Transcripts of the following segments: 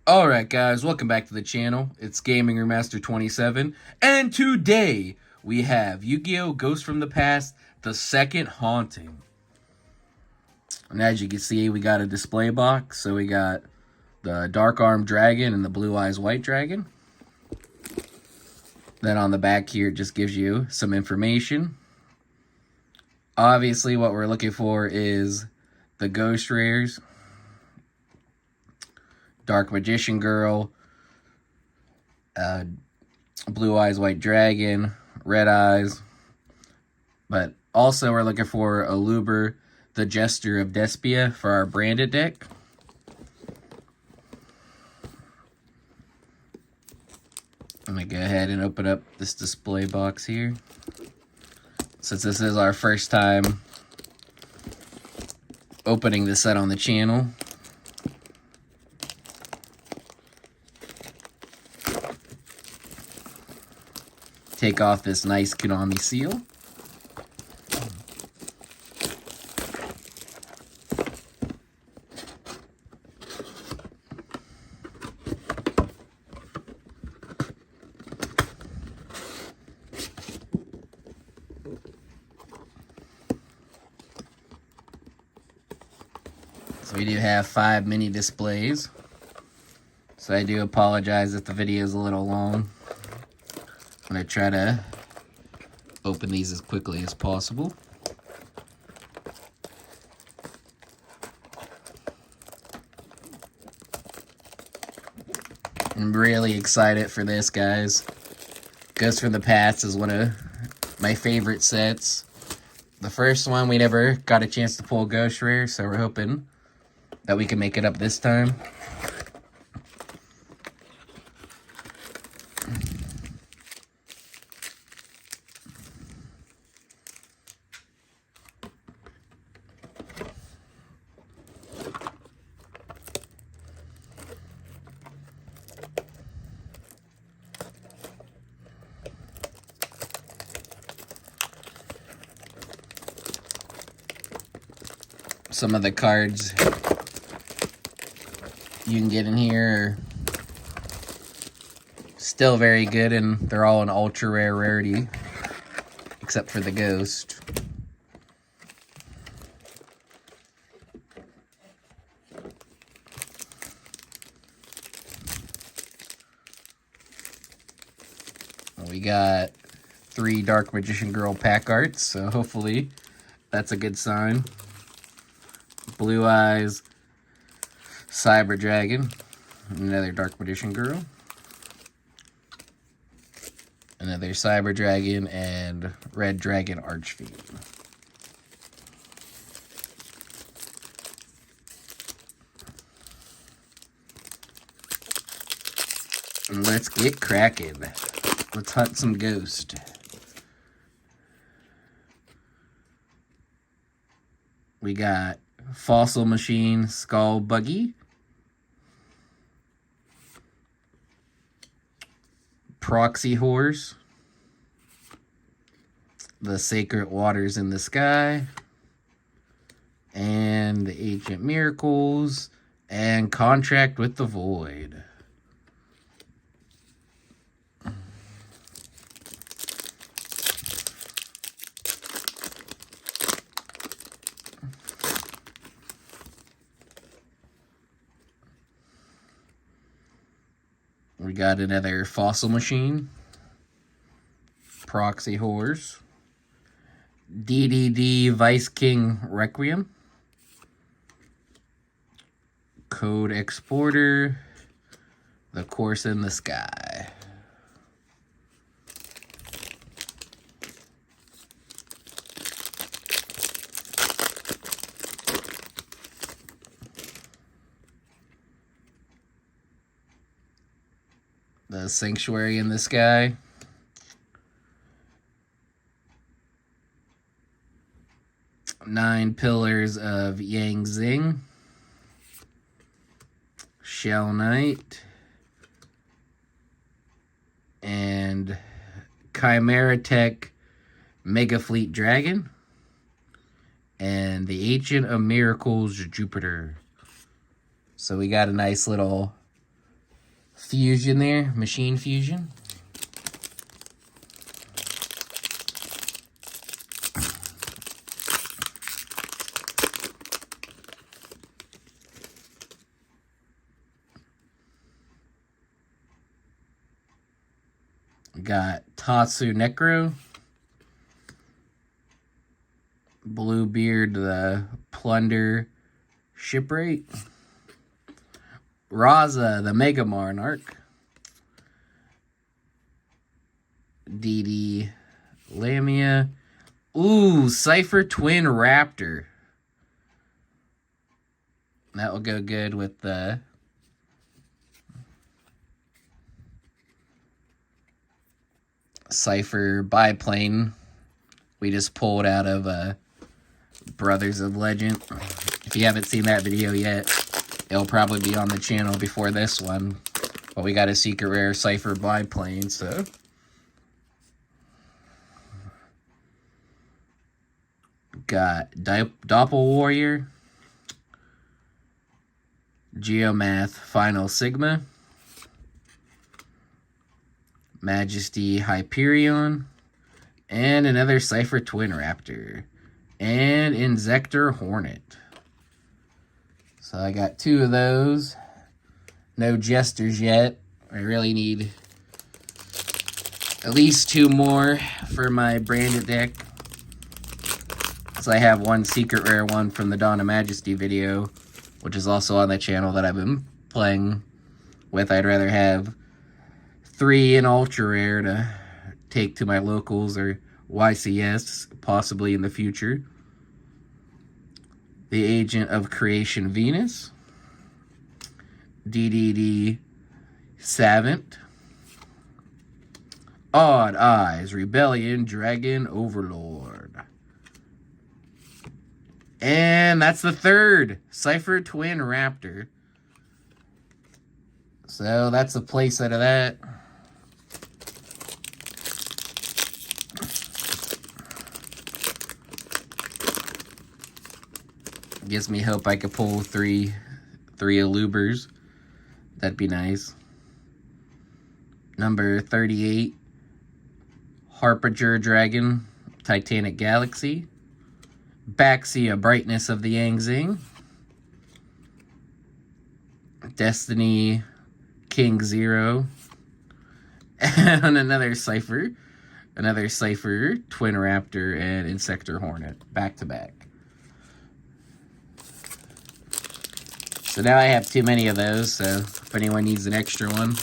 Alright guys, welcome back to the channel. It's Gaming Remaster 27, and today we have Yu-Gi-Oh! Ghost from the Past, the second haunting. And as you can see, we got a display box, so we got the Dark Arm Dragon and the Blue Eyes White Dragon. Then on the back here, it just gives you some information. Obviously, what we're looking for is the Ghost Rares. Dark Magician Girl, Blue Eyes White Dragon, Red Eyes. But also we're looking for Aluber, the Jester of Despia for our branded deck. I'm going to go ahead and open up this display box here. Since this is our first time opening the set on the channel. Take off this nice Konami seal. So we do have 5 mini displays. So I do apologize if the video is a little long. I'm going to try to open these as quickly as possible. I'm really excited for this, guys. Ghost from the Past is one of my favorite sets. The first one, we never got a chance to pull Ghost Rare, so we're hoping that we can make it up this time. Some of the cards you can get in here are still very good, and they're all an ultra rare rarity, except for the Ghost. We got 3 Dark Magician Girl pack arts, so hopefully that's a good sign. Blue Eyes, Cyber Dragon, another Dark Magician Girl, another Cyber Dragon, and Red Dragon Archfiend. Let's get cracking. Let's hunt some Ghost. We got Fossil Machine Skull Buggy, Proxy Horse, the Sacred Waters in the Sky, and the Ancient Miracles, and Contract with the Void. We got another Fossil Machine, Proxy Horse, DDD Vice King Requiem, Code Exporter, The Course in the Sky. The Sanctuary in the Sky. Nine Pillars of Yang Xing. Shell Knight. And Chimera Tech Mega Fleet Dragon. And the Ancient of Miracles Jupiter. So we got a nice little fusion there, machine fusion. Got Tatsu Necro, Bluebeard the Plunder Shipwright, Raza the Mega Monarch, DD Lamia, ooh, Cypher Twin Raptor. That will go good with the Cypher biplane we just pulled out of Brothers of Legend. If you haven't seen that video yet, it'll probably be on the channel before this one. But we got a secret rare Cypher biplane, so. Got Doppel Warrior, Geomath Final Sigma, Majesty Hyperion, and another Cypher Twin Raptor, and Insector Hornet. So I got 2 of those. No Jesters yet. I really need at least 2 more for my branded deck. So I have 1 secret rare one from the Dawn of Majesty video, which is also on the channel that I've been playing with. I'd rather have 3 in ultra rare to take to my locals or YCS, possibly in the future. The Agent of Creation Venus, DDD Savant, Odd Eyes Rebellion Dragon Overlord. And that's the 3rd Cypher Twin Raptor. So that's a playset of that. Gives me hope I could pull three alubers. That'd be nice. Number 38, Harbinger Dragon, Titanic Galaxy. Baxia, Brightness of the Yangzing. Destiny King Zero. And another Cypher Twin Raptor, and Insector Hornet, back to back. So now I have too many of those, so if anyone needs an extra one.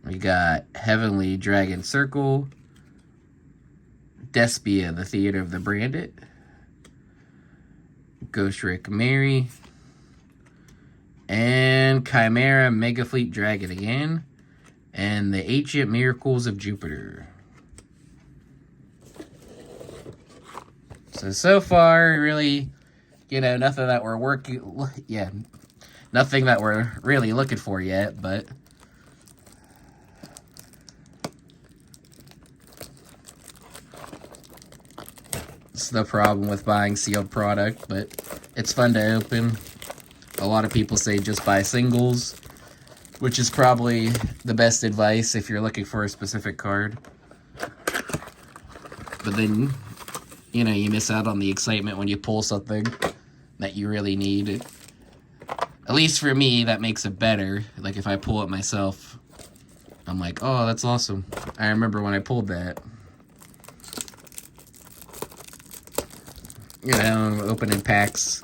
We got Heavenly Dragon Circle, Despia, the Theater of the Branded, Ghost Rick Mary, and Chimera Mega Fleet Dragon again, and the Ancient Miracles of Jupiter. So far, really, nothing that we're nothing that we're really looking for yet, but it's the problem with buying sealed product, but it's fun to open. A lot of people say just buy singles, which is probably the best advice if you're looking for a specific card. But then, you miss out on the excitement when you pull something that you really need. At least for me, that makes it better. Like, if I pull it myself, I'm like, oh, that's awesome. I remember when I pulled that. Opening packs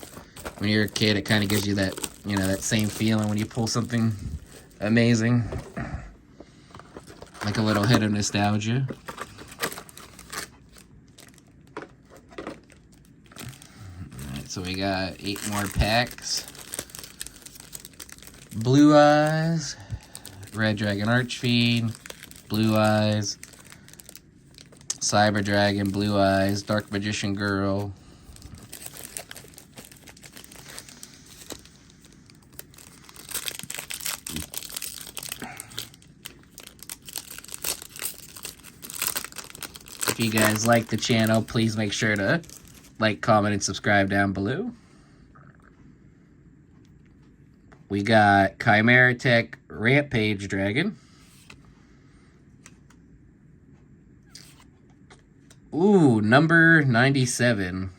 when you're a kid, it kind of gives you that, that same feeling when you pull something amazing. Like a little hit of nostalgia. So we got 8 more packs. Blue Eyes, Red Dragon Archfiend, Blue Eyes, Cyber Dragon, Blue Eyes, Dark Magician Girl, if you guys like the channel, please make sure to Like, comment, and subscribe down below. We got Chimera Tech Rampage Dragon. Ooh, number 97.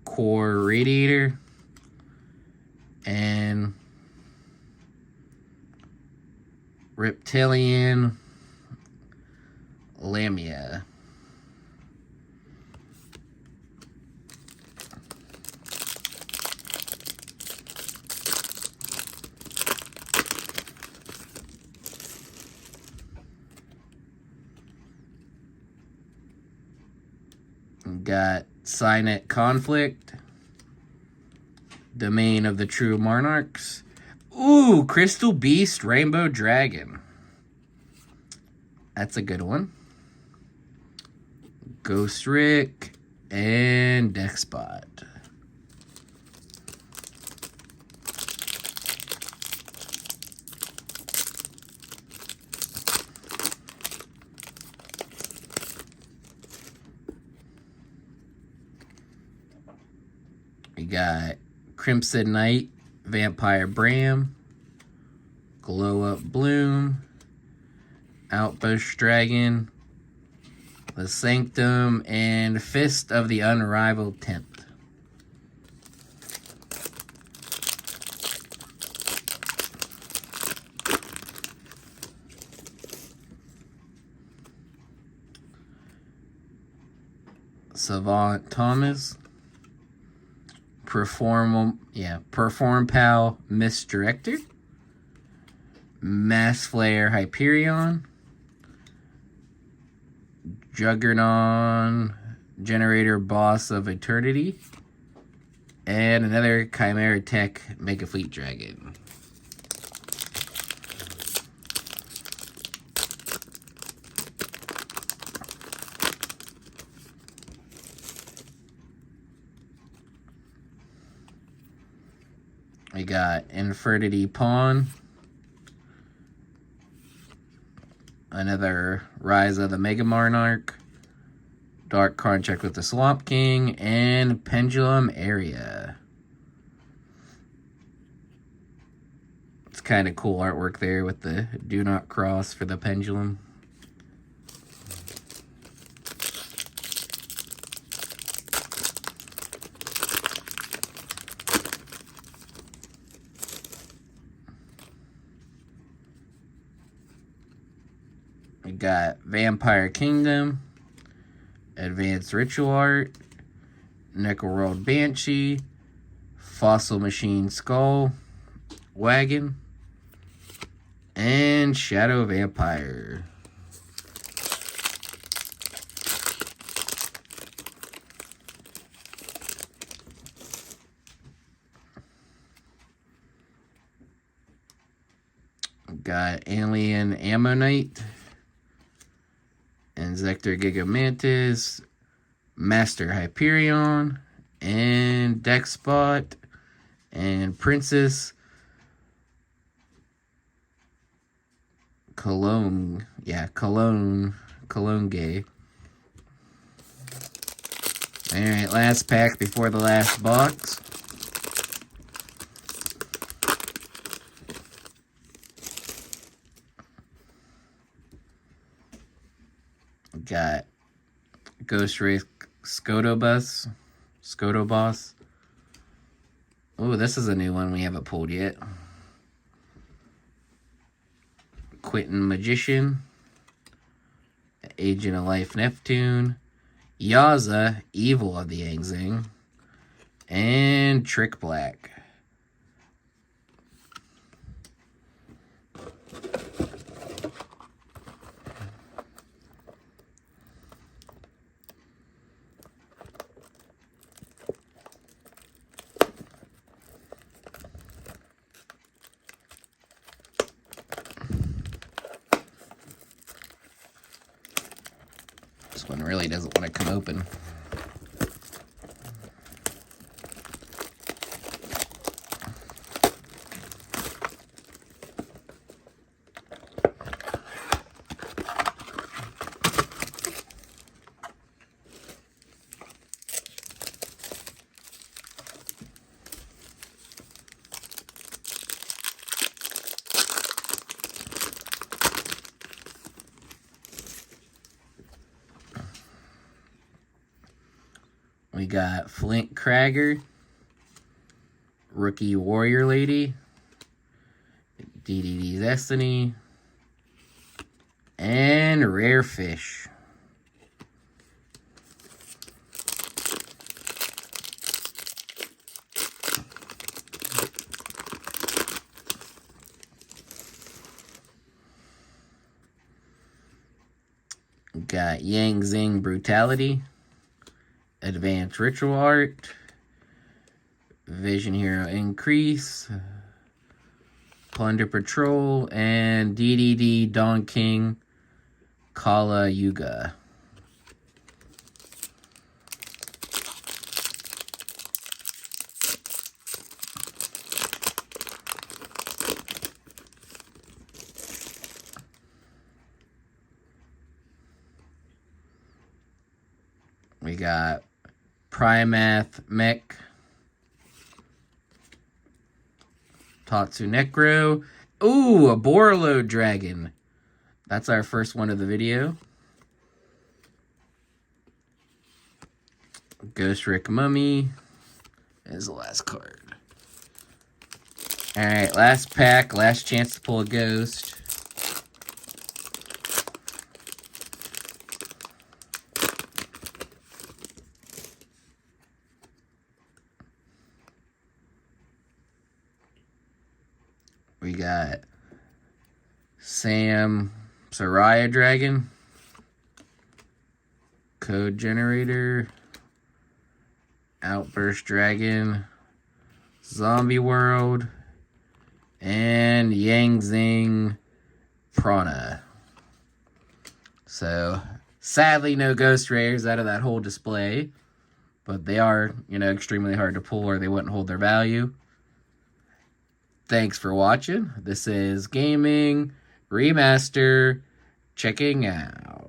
Core Radiator. And Reptilian Lamia. Got Signet Conflict, Domain of the True Monarchs. Ooh, Crystal Beast Rainbow Dragon. That's a good one. Ghost Rick and Despot. We got Crimson Knight, Vampire Bram, Glow Up Bloom, Outpost Dragon, The Sanctum, and Fist of the Unrivaled 10th. Savant Thomas, Perform Pal Misdirector, Mass Flare Hyperion, Juggernaut Generator Boss of Eternity, and another Chimera Tech Mega Fleet Dragon. We got Infernity Pawn, another Rise of the Mega Monarch, Dark Contract with the Swamp King, and Pendulum Area. It's kind of cool artwork there with the Do Not Cross for the pendulum. We got Vampire Kingdom, Advanced Ritual Art, Necroworld Banshee, Fossil Machine Skull, Wagon, and Shadow Vampire. We got Alien Ammonite, and Zector Gigamantis, Master Hyperion, and Despot, and Princess Cologne. Yeah, Cologne Gay. Alright, last pack before the last box. Got Ghost Race Scotobus. Oh, this is a new one we haven't pulled yet. Quentin Magician, Agent of Life Neptune, Yaza, Evil of the Yangzing, and Trick Black. This one really doesn't want to come open. We got Flint Kragger, Rookie Warrior Lady, DDD's Destiny, and Rare Fish. We got Yang Zing Brutality, Advanced Ritual Art, Vision Hero Increase, Plunder Patrol, and DDD Don King Kala Yuga. We got Primath Mech, Tatsu Necro. Ooh, a Borolo Dragon. That's our first one of the video. Ghost Rick Mummy is the last card. Alright, last pack, last chance to pull a ghost. We got Sam Soraya Dragon, Code Generator, Outburst Dragon, Zombie World, and Yang Zing Prana. So, sadly, no ghost rares out of that whole display, but they are, extremely hard to pull or they wouldn't hold their value. Thanks for watching. This is Gaming Remaster checking out.